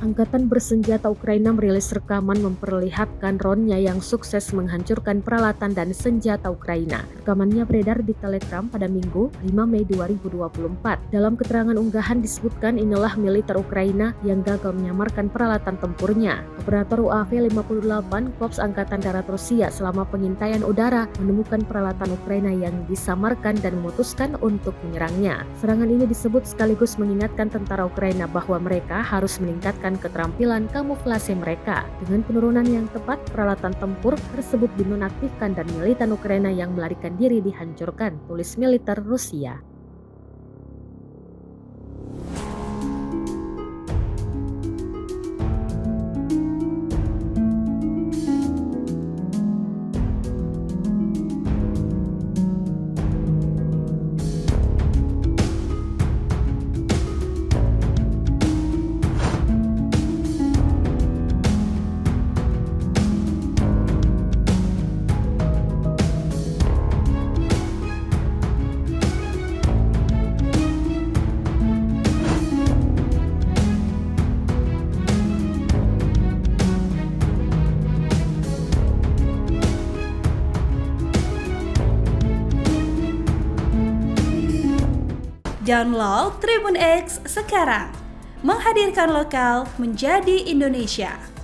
Angkatan bersenjata Ukraina merilis rekaman memperlihatkan drone-nya yang sukses menghancurkan peralatan dan senjata Ukraina. Rekamannya beredar di Telegram pada Minggu, 5 Mei 2024. Dalam keterangan unggahan disebutkan inilah militer Ukraina yang gagal menyamarkan peralatan tempurnya. Operator UAV-58 Korps Angkatan Darat Rusia selama pengintaian udara menemukan peralatan Ukraina yang disamarkan dan memutuskan untuk menyerangnya. Serangan ini disebut sekaligus mengingatkan tentara Ukraina bahwa mereka harus meningkatkan keterampilan kamuflase mereka. Dengan penurunan yang tepat, peralatan tempur tersebut dinonaktifkan dan militan Ukraina yang melarikan diri dihancurkan, tulis militer Rusia. Download Tribun X sekarang, menghadirkan lokal menjadi Indonesia.